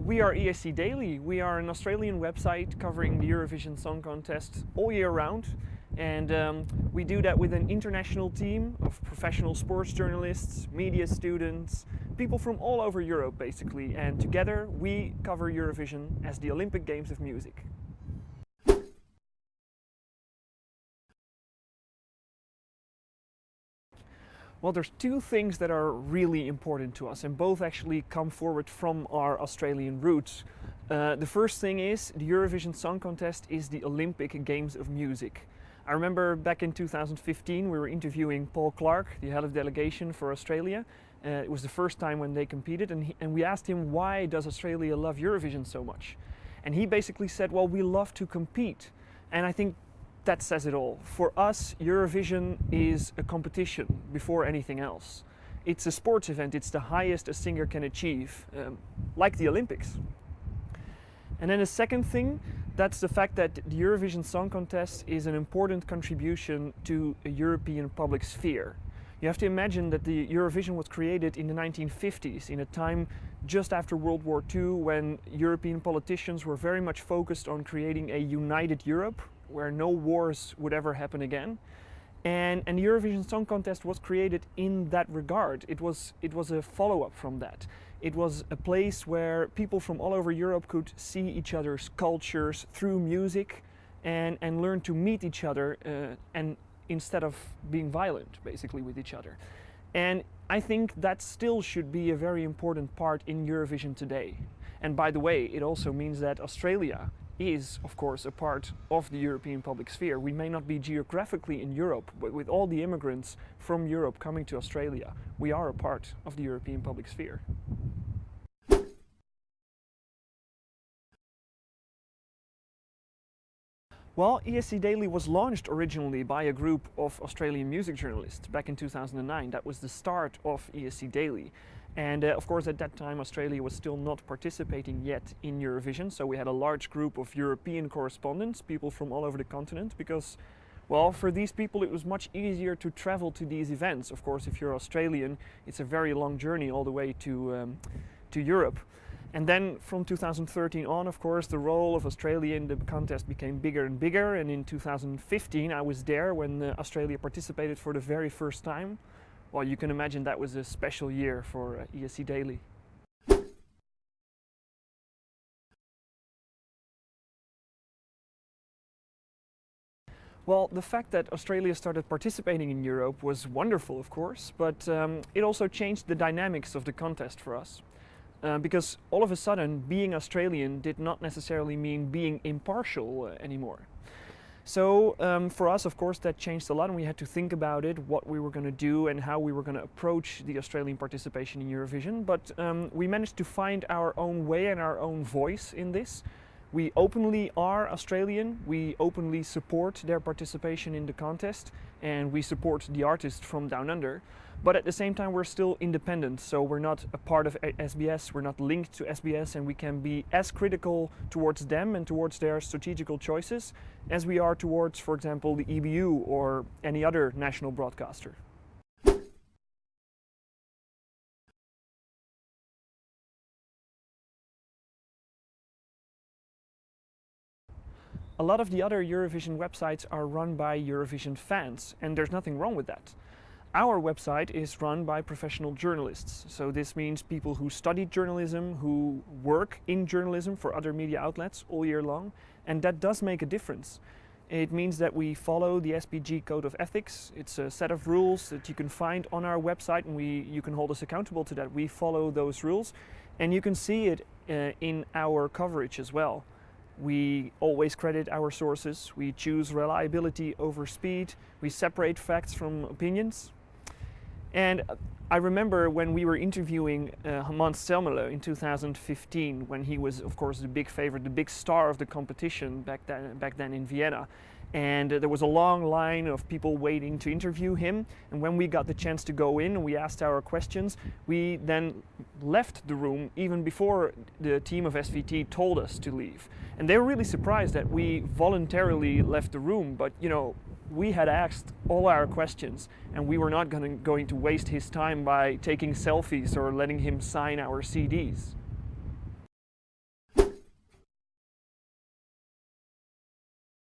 We are ESCDaily. We are an Australian website covering the Eurovision Song Contest all year round. And we do that with an international team of professional sports journalists, media students, people from all over Europe basically. And together we cover Eurovision as the Olympic Games of Music. Well, there's two things that are really important to us, and both actually come forward from our Australian roots. The first thing is the Eurovision Song Contest is the Olympic Games of Music. I remember back in 2015 we were interviewing Paul Clark, the head of delegation for Australia. It was the first time when they competed, and we asked him, why does Australia love Eurovision so much? And he basically said, well, we love to compete. And I think that says it all. For us, Eurovision is a competition before anything else. It's a sports event, it's the highest a singer can achieve, like the Olympics. And then the second thing, that's the fact that the Eurovision Song Contest is an important contribution to a European public sphere. You have to imagine that the Eurovision was created in the 1950s, in a time just after World War II, when European politicians were very much focused on creating a united Europe, where no wars would ever happen again. And the Eurovision Song Contest was created in that regard. It was a follow-up from that. It was a place where people from all over Europe could see each other's cultures through music and learn to meet each other and instead of being violent, basically, with each other. And I think that still should be a very important part in Eurovision today. And by the way, it also means that Australia is, of course, a part of the European public sphere. We may not be geographically in Europe, but with all the immigrants from Europe coming to Australia, we are a part of the European public sphere. Well, ESCDaily was launched originally by a group of Australian music journalists back in 2009. That was the start of ESCDaily. And of course at that time Australia was still not participating yet in Eurovision, so we had a large group of European correspondents, people from all over the continent, because, well, for these people it was much easier to travel to these events. Of course, if you're Australian, it's a very long journey all the way to Europe. And then from 2013 on, of course, the role of Australia in the contest became bigger and bigger, and in 2015 I was there when Australia participated for the very first time. Well, you can imagine that was a special year for ESCDaily. Well, the fact that Australia started participating in Europe was wonderful, of course, but it also changed the dynamics of the contest for us. Because all of a sudden, being Australian did not necessarily mean being impartial anymore. So for us, of course, that changed a lot, and we had to think about it, what we were going to do and how we were going to approach the Australian participation in Eurovision. But we managed to find our own way and our own voice in this. We openly are Australian, we openly support their participation in the contest, and we support the artists from down under. But at the same time we're still independent, so we're not a part of SBS, we're not linked to SBS, and we can be as critical towards them and towards their strategical choices as we are towards, for example, the EBU or any other national broadcaster. A lot of the other Eurovision websites are run by Eurovision fans, and there's nothing wrong with that. Our website is run by professional journalists, so this means people who study journalism, who work in journalism for other media outlets all year long, and that does make a difference. It means that we follow the SPG Code of Ethics. It's a set of rules that you can find on our website, and you can hold us accountable to that. We follow those rules, and you can see it in our coverage as well. We always credit our sources, we choose reliability over speed, we separate facts from opinions. And I remember when we were interviewing Hans Selmele in 2015, when he was, of course, the big favorite, the big star of the competition back then in Vienna. And there was a long line of people waiting to interview him. And when we got the chance to go in and we asked our questions, we then left the room even before the team of SVT told us to leave. And they were really surprised that we voluntarily left the room, but you know, we had asked all our questions and we were not going to waste his time by taking selfies or letting him sign our CDs.